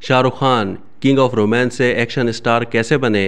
Shahrukh Khan king of romance से action star कैसे बने?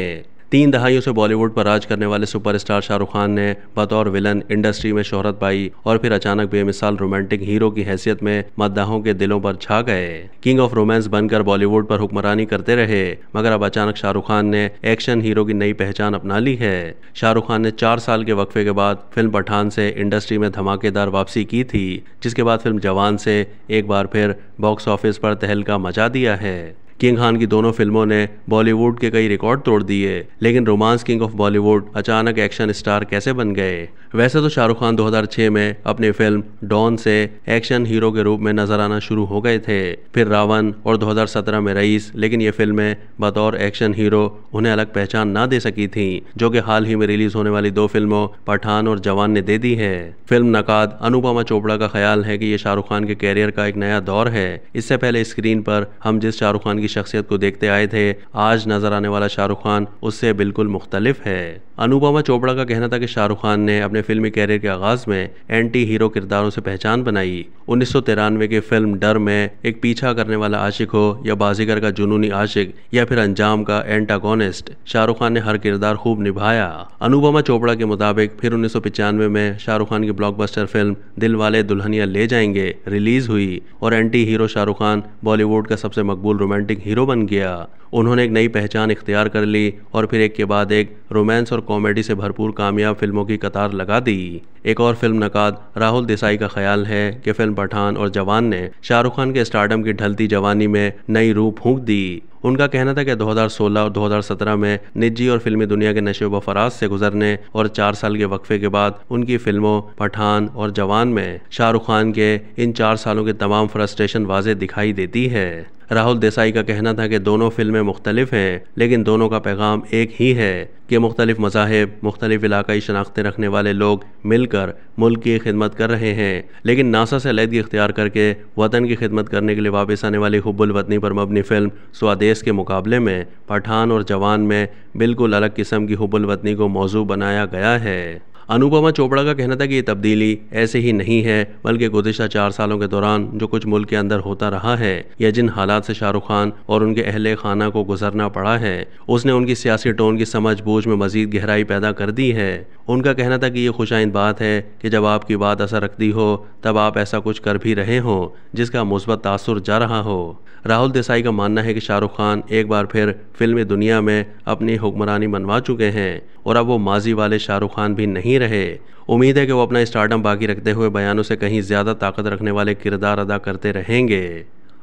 3 दहाइयों से बॉलीवुड पर राज करने वाले सुपरस्टार शाहरुख खान ने बतौर विलन इंडस्ट्री में शोहरत पाई और फिर अचानक बेमिसाल रोमांटिक हीरो की हैसियत में मद्दाहों के दिलों पर छा गए। किंग ऑफ रोमांस बनकर बॉलीवुड पर हुक्मरानी करते रहे, मगर अब अचानक शाहरुख खान ने एक्शन हीरो की नई पहचान अपना ली है। शाहरुख खान ने 4 साल के वक्फे के बाद फिल्म पठान से इंडस्ट्री में धमाकेदार वापसी की थी, जिसके बाद फिल्म जवान से एक बार फिर बॉक्स ऑफिस पर तहलका मचा दिया है। किंग खान की दोनों फिल्मों ने बॉलीवुड के कई रिकॉर्ड तोड़ दिए, लेकिन रोमांस किंग ऑफ बॉलीवुड अचानक एक्शन स्टार कैसे बन गए? वैसे तो शाहरुख खान 2006 में अपनी फिल्म डॉन से एक्शन हीरो के रूप में नजर आना शुरू हो गए थे, फिर रावण और 2017 में रईस, लेकिन ये फिल्में बतौर एक्शन हीरो उन्हें अलग पहचान ना दे सकी थी, जो कि हाल ही में रिलीज होने वाली 2 फिल्मों पठान और जवान ने दे दी है। फिल्म नकाद अनुपमा चोपड़ा का ख्याल है कि ये शाहरुख खान के कैरियर का एक नया दौर है। इससे पहले स्क्रीन पर हम जिस शाहरुख खान की शख्सियत को देखते आए थे, आज नजर आने वाला शाहरुख खान उससे बिल्कुल मुख्तलिफ है। अनुपमा चोपड़ा का कहना था कि शाहरुख खान ने अपने फिल्मी कैरियर के आगाज में एंटी हीरो किरदारों से पहचान बनाई। 1993 की फिल्म डर में एक पीछा करने वाला आशिक हो या बाजीगर का जुनूनी आशिक या फिर अंजाम का एंटागोनिस्ट, शाहरुख खान ने हर किरदार खूब निभाया। अनुपमा चोपड़ा के मुताबिक फिर 1995 में शाहरुख खान की ब्लॉकबस्टर फिल्म दिलवाले दुल्हनिया ले जाएंगे रिलीज हुई और एंटी हीरो शाहरुख खान बॉलीवुड का सबसे मकबूल रोमांटिक हीरो बन गया। उन्होंने एक नई पहचान इख्तियार कर ली और फिर एक के बाद एक रोमांस और कॉमेडी से भरपूर कामयाब फिल्मों की कतार लगा दी। एक और फिल्म नकाद राहुल देसाई का ख्याल है कि फिल्म पठान और जवान ने शाहरुख खान के स्टारडम की ढलती जवानी में नई रूह फूंक दी। उनका कहना था कि 2016 और 2017 में निजी और फिल्मी दुनिया के नशे व फराज से गुजरने और 4 साल के वक्फे के बाद उनकी फिल्मों पठान और जवान में शाहरुख खान के इन 4 सालों के तमाम फ्रस्ट्रेशन वाज़े दिखाई देती है। राहुल देसाई का कहना था कि दोनों फिल्में मुख्तलिफ हैं, लेकिन दोनों का पैगाम एक ही है कि मुख्तलिफ मज़ाहिब, मुख्तलिफ इलाकाई शनाख्तें रखने वाले लोग मिलकर मुल्क की खिदमत कर रहे हैं, लेकिन नासा से अलहदगी इख्तियार करके वतन की खिदमत करने के लिए वापस आने वाली हुब्बुल वतनी पर मबनी फिल्म स्वदेश के मुकाबले में पठान और जवान में बिल्कुल अलग किस्म की हुब्बुल वतनी को मौजू बनाया गया है। अनुपमा चोपड़ा का कहना था कि ये तब्दीली ऐसे ही नहीं है, बल्कि गुज़िश्ता 4 सालों के दौरान जो कुछ मुल्क के अंदर होता रहा है या जिन हालात से शाहरुख खान और उनके अहले खाना को गुजरना पड़ा है, उसने उनकी सियासी टोन की समझ बूझ में मजीद गहराई पैदा कर दी है। उनका कहना था कि ये खुशाइंद बात है कि जब आपकी बात असर रखती हो तब आप ऐसा कुछ कर भी रहे हो जिसका मुस्बत तासुर जा रहा हो। राहुल देसाई का मानना है कि शाहरुख खान एक बार फिर फिल्मी दुनिया में अपनी हुक्मरानी मनवा चुके हैं और अब वो माजी वाले शाहरुख खान भी नहीं रहे। उम्मीद है कि वो अपना स्टारडम बाकी रखते हुए बयानों से कहीं ज़्यादा ताकत रखने वाले किरदार अदा करते रहेंगे।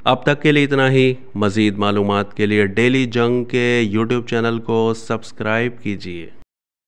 अब तक के लिए इतना ही। मज़ीद मालूमात के लिए डेली जंग के यूट्यूब चैनल को सब्सक्राइब कीजिए।